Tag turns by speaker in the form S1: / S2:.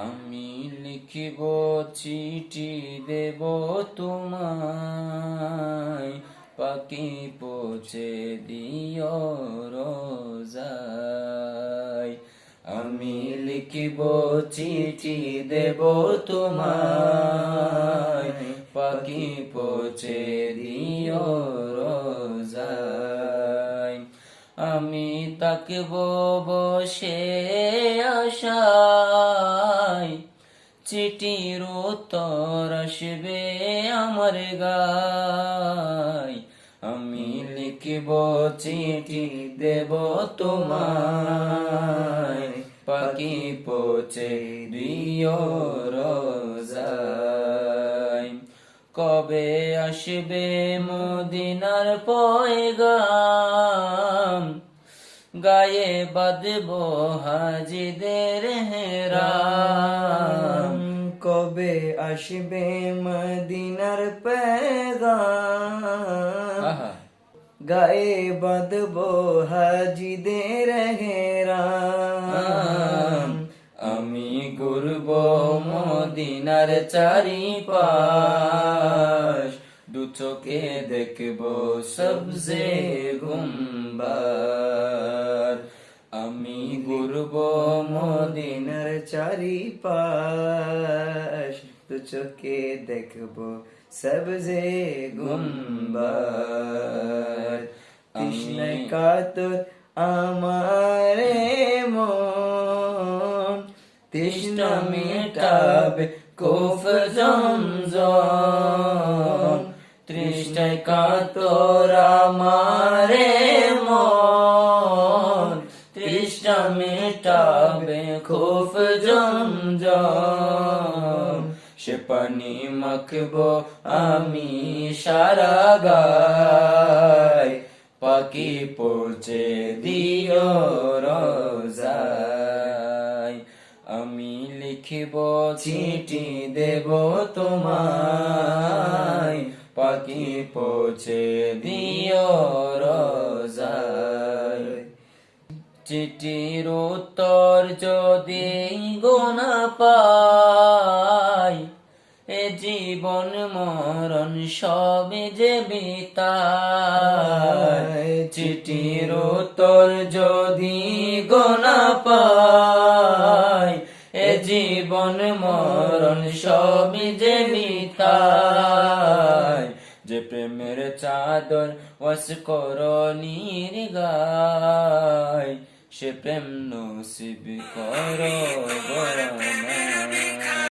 S1: আমি লিখিব চিঠি দেব তোমায়, পাখি পৌঁছে দিও রোজায়। আমি লিখিব চিঠি দেব তোমায়, পাখি পৌঁছে দিও রোজায়। আমি তাকব বসে আশায়, চিঠির উত্তর আসবে আমার গায়। আমি লিখিব চিঠি দেব তোমায়, পাখি পৌঁছে দিও রোজায়। কবে আসবে মদিনার পয়গাম, গায়ে বাঁধব হাজিদের হেরাম।
S2: কবে আসবে মদিনার পেগাম, গায়ে বাঁধব হাজিদের হেরাম।
S1: আমি ঘুরব মদিনার চারিপাশ, দু চোখে দেখব সবজে গুম্বার। আমি ঘুরব
S2: মদিনার চারিপাশ, দু চোখে দেখব সবজে গুম্বার। তৃষ্ণায় কাতর আমারে মন, তৃষ্ণা মেটাবে কোফ জমজম।
S1: তৃষ্ণায় কাতর আমারে মন, তৃষ্ণা মেটাবে খুব জমজম। সে পানি মাখব আমি সারা গায়, পাখি পৌঁছে দিও রোজায়। আমি লিখিব চিঠি দেব তোমায়, পাখি পৌঁছে দিও রোজায়। চিঠির উত্তর যদি গোনা পাই, এ জীবন মরণ সবে যে বিতায়। চিঠির উত্তর যদি গোনা পাই, এ জীবন মরণ সবে যে বিতায়। যে প্রেমের চাদর ওয়াস করণীর গায়, সে প্রেম নসিব করো।